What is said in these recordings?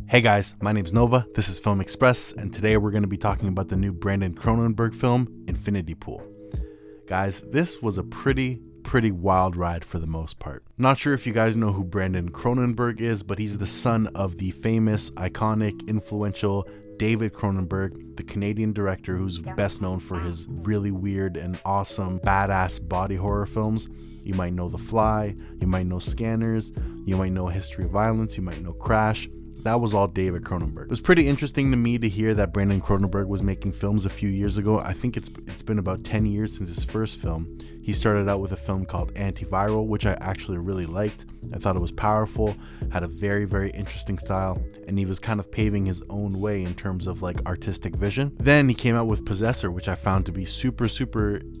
Hey guys, my name's Nova, this is Film Express, and today we're going to be talking about the new Brandon Cronenberg film, Infinity Pool. Guys, this was a pretty wild ride for the most part. Not sure if you guys know who Brandon Cronenberg is, but he's the son of the famous, iconic, influential David Cronenberg, the Canadian director who's best known for his really weird and awesome, badass body horror films. You might know The Fly, you might know Scanners, you might know A History of Violence, you might know Crash. That was all David Cronenberg. It was pretty interesting to me to hear that Brandon Cronenberg was making films a few years ago. I think it's been about 10 years since his first film. He started out with a film called Antiviral, which I actually really liked. I thought it was powerful, had a very interesting style, and he was kind of paving his own way in terms of like artistic vision. Then he came out with Possessor, which I found to be super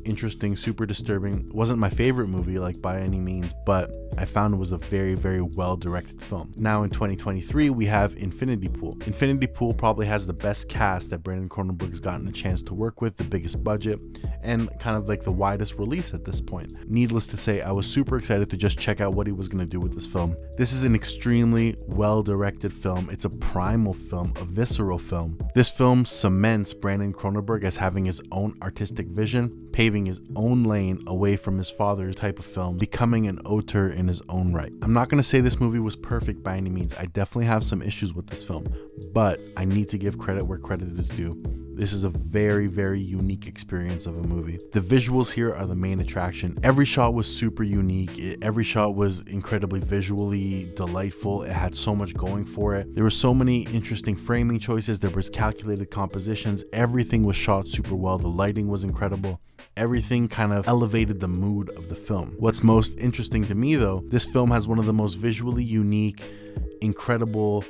interesting, super disturbing. It wasn't my favorite movie like by any means, but I found it was a very well directed film. Now in 2023 we have Infinity Pool. Infinity Pool probably has the best cast that Brandon Cronenberg's gotten a chance to work with, the biggest budget, and kind of like the widest release at this point. Needless to say, I was super excited to just check out what he was going to do with this film. This is an extremely well directed film. It's a primal film, a visceral film. This film cements Brandon Cronenberg as having his own artistic vision, paving his own lane away from his father's type of film, becoming an auteur in his own right. I'm not going to say this movie was perfect by any means. I definitely have some issues with this film, but I need to give credit where credit is due. This is a very unique experience of a movie. The visuals here are the main attraction. Every shot was super unique. Every shot was incredibly visually delightful. It had so much going for it. There were so many interesting framing choices. There was calculated compositions. Everything was shot super well. The lighting was incredible. Everything kind of elevated the mood of the film. What's most interesting to me though, this film has one of the most visually unique, incredible,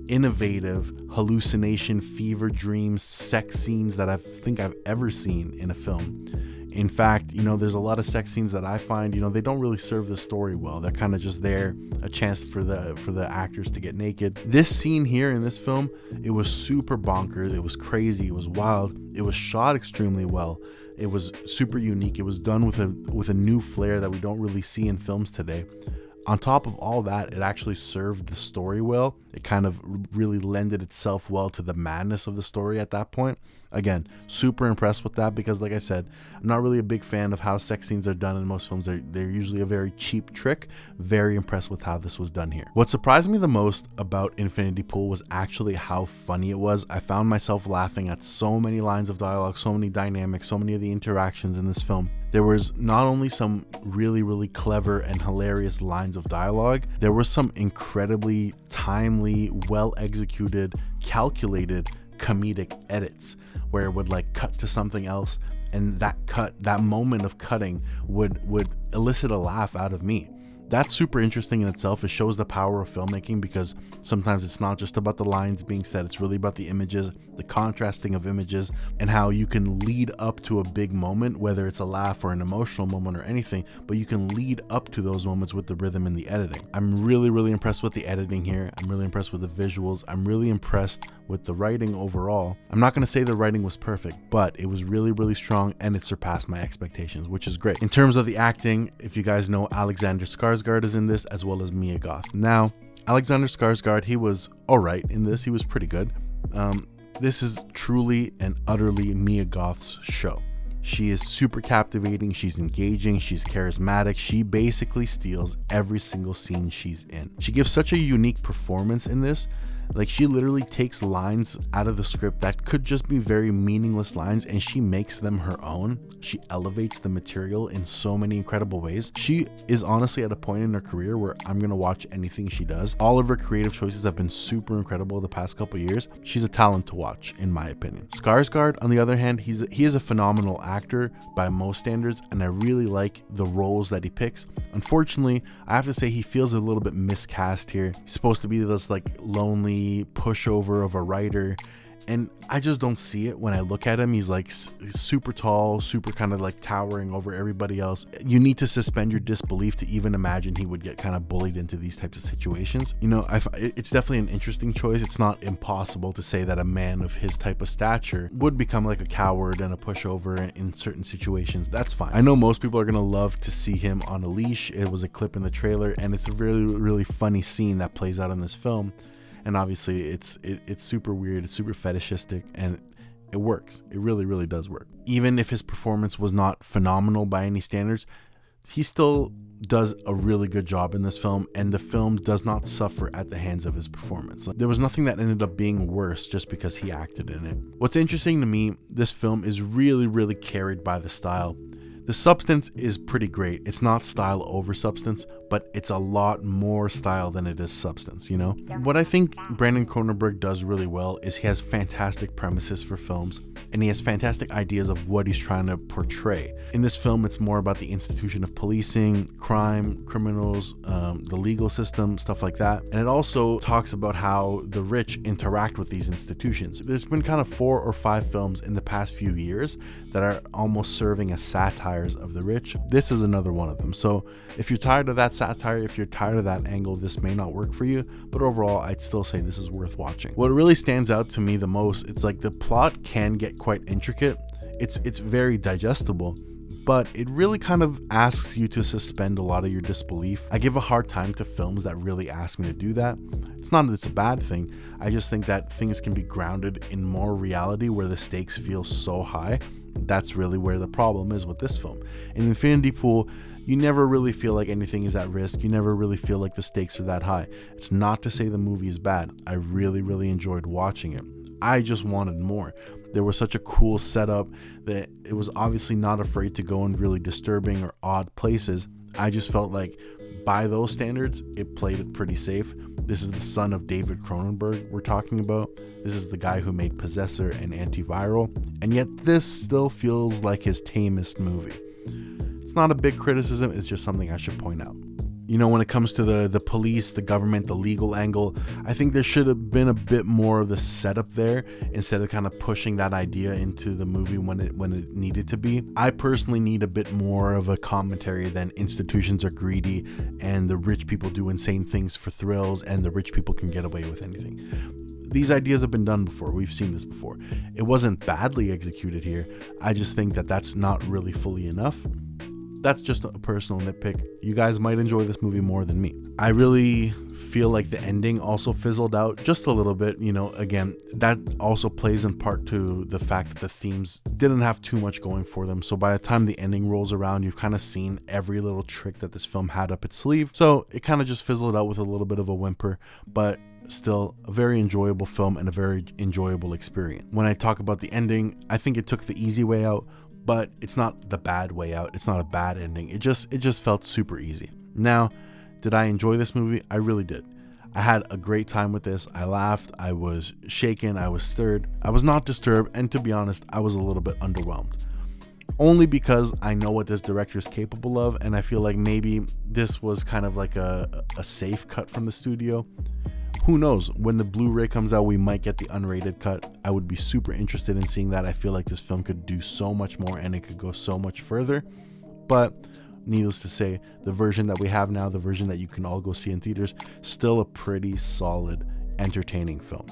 innovative hallucination, fever dreams, sex scenes that I think I've ever seen in a film. In fact, there's a lot of sex scenes that I find, they don't really serve the story well. They're kind of just there, a chance for the actors to get naked. This scene here in this film, it was super bonkers. It was crazy. It was wild. It was shot extremely well. It was super unique. It was done with a new flair that we don't really see in films today. On top of all that, it actually served the story well. It kind of really lended itself well to the madness of the story at that point. Again, super impressed with that because like I said, I'm not really a big fan of how sex scenes are done in most films. They're usually a very cheap trick. Very impressed with how this was done here. What surprised me the most about Infinity Pool was actually how funny it was. I found myself laughing at so many lines of dialogue, so many dynamics, so many of the interactions in this film. There was not only some really clever and hilarious lines of dialogue, there was some incredibly timely, well executed, calculated comedic edits where it would like cut to something else, and that moment of cutting would elicit a laugh out of me. That's super interesting in itself. It shows the power of filmmaking because sometimes it's not just about the lines being said, it's really about the images, the contrasting of images, and how you can lead up to a big moment, whether it's a laugh or an emotional moment or anything, but you can lead up to those moments with the rhythm and the editing. I'm really impressed with the editing here. I'm really impressed with the visuals. I'm really impressed with the writing overall. I'm not going to say the writing was perfect, but it was really strong and it surpassed my expectations, which is great. In terms of the acting, if you guys know, Alexander Skarsgård is in this as well as Mia Goth. Now, Alexander Skarsgård, he was alright in this. He was pretty good. This is truly and utterly Mia Goth's show. She is super captivating, she's engaging, she's charismatic, she basically steals every single scene she's in. She gives such a unique performance in this. Like, she literally takes lines out of the script that could just be very meaningless lines and she makes them her own. She elevates the material in so many incredible ways. She is honestly at a point in her career where I'm gonna watch anything she does. All of her creative choices have been super incredible the past couple years. She's a talent to watch, in my opinion. Skarsgård, on the other hand, he is a phenomenal actor by most standards, and I really like the roles that he picks. Unfortunately, I have to say he feels a little bit miscast here. He's supposed to be this like lonely pushover of a writer, and I just don't see it when I look at him. He's like super tall, super kind of like towering over everybody else. You need to suspend your disbelief to even imagine he would get kind of bullied into these types of situations. It's definitely an interesting choice. It's not impossible to say that a man of his type of stature would become like a coward and a pushover in certain situations. That's fine. I know most people are gonna love to see him on a leash. It was a clip in the trailer, and it's a really funny scene that plays out in this film. and obviously it's super weird, it's super fetishistic, and it works. It really, really does work. Even if his performance was not phenomenal by any standards, he still does a really good job in this film, and the film does not suffer at the hands of his performance. There was nothing that ended up being worse just because he acted in it. What's interesting to me, this film is really, really carried by the style. The substance is pretty great. It's not style over substance, but it's a lot more style than it is substance, you know? What I think Brandon Cronenberg does really well is he has fantastic premises for films, and he has fantastic ideas of what he's trying to portray. In this film, it's more about the institution of policing, crime, criminals, the legal system, stuff like that. And it also talks about how the rich interact with these institutions. There's been kind of 4 or 5 films in the past few years that are almost serving as satires of the rich. This is another one of them. So if you're tired of that satire, if you're tired of that angle, this may not work for you, but overall I'd still say this is worth watching. What really stands out to me the most, it's like the plot can get quite intricate. It's very digestible, but it really kind of asks you to suspend a lot of your disbelief. I give a hard time to films that really ask me to do that. It's not that it's a bad thing, I just think that things can be grounded in more reality where the stakes feel so high. That's really where the problem is with this film. In Infinity Pool, you never really feel like anything is at risk. You never really feel like the stakes are that high. It's not to say the movie is bad. I really, really enjoyed watching it. I just wanted more. There was such a cool setup that it was obviously not afraid to go in really disturbing or odd places. I just felt like by those standards, it played it pretty safe. This is the son of David Cronenberg we're talking about. This is the guy who made Possessor and Antiviral, and yet this still feels like his tamest movie. It's not a big criticism, it's just something I should point out. You know, when it comes to the police, the government, the legal angle, I think there should have been a bit more of the setup there instead of kind of pushing that idea into the movie when it needed to be. I personally need a bit more of a commentary than institutions are greedy and the rich people do insane things for thrills and the rich people can get away with anything. These ideas have been done before. We've seen this before. It wasn't badly executed here. I just think that that's not really fully enough. That's just a personal nitpick. You guys might enjoy this movie more than me. I really feel like the ending also fizzled out just a little bit. You know, again, that also plays in part to the fact that the themes didn't have too much going for them. So by the time the ending rolls around, you've kind of seen every little trick that this film had up its sleeve. So it kind of just fizzled out with a little bit of a whimper, but still a very enjoyable film and a very enjoyable experience. When I talk about the ending, I think it took the easy way out, but it's not the bad way out. It's not a bad ending. It just felt super easy. Now, did I enjoy this movie? I really did. I had a great time with this. I laughed, I was shaken, I was stirred. I was not disturbed, and to be honest, I was a little bit underwhelmed. Only because I know what this director is capable of, and I feel like maybe this was kind of like a safe cut from the studio. Who knows? When the Blu-ray comes out, we might get the unrated cut. I would be super interested in seeing that. I feel like this film could do so much more and it could go so much further. But needless to say, the version that we have now, the version that you can all go see in theaters, still a pretty solid, entertaining film.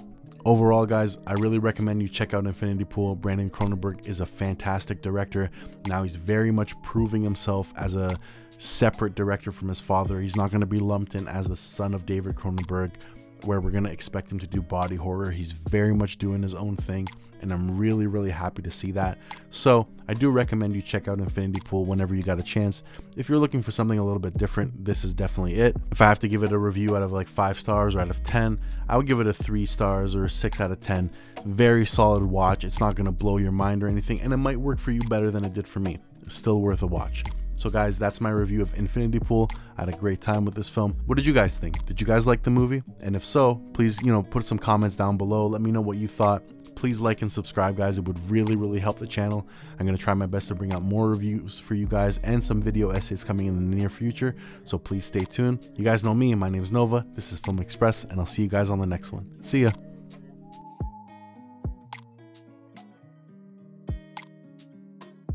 Overall, guys, I really recommend you check out Infinity Pool. Brandon Cronenberg is a fantastic director. Now he's very much proving himself as a separate director from his father. He's not going to be lumped in as the son of David Cronenberg, where we're going to expect him to do body horror. He's very much doing his own thing, and I'm really, really happy to see that. So I do recommend you check out Infinity Pool whenever you got a chance. If you're looking for something a little bit different, this is definitely it. If I have to give it a review out of like 5 stars or out of 10, I would give it a 3 stars or a 6 out of 10. Very solid watch. It's not going to blow your mind or anything, and it might work for you better than it did for me. It's still worth a watch. So guys, that's my review of Infinity Pool. I had a great time with this film. What did you guys think? Did you guys like the movie? And if so, please, put some comments down below. Let me know what you thought. Please like and subscribe, guys. It would really, really help the channel. I'm going to try my best to bring out more reviews for you guys and some video essays coming in the near future. So please stay tuned. You guys know me. My name is Nova. This is Film Express, and I'll see you guys on the next one. See ya.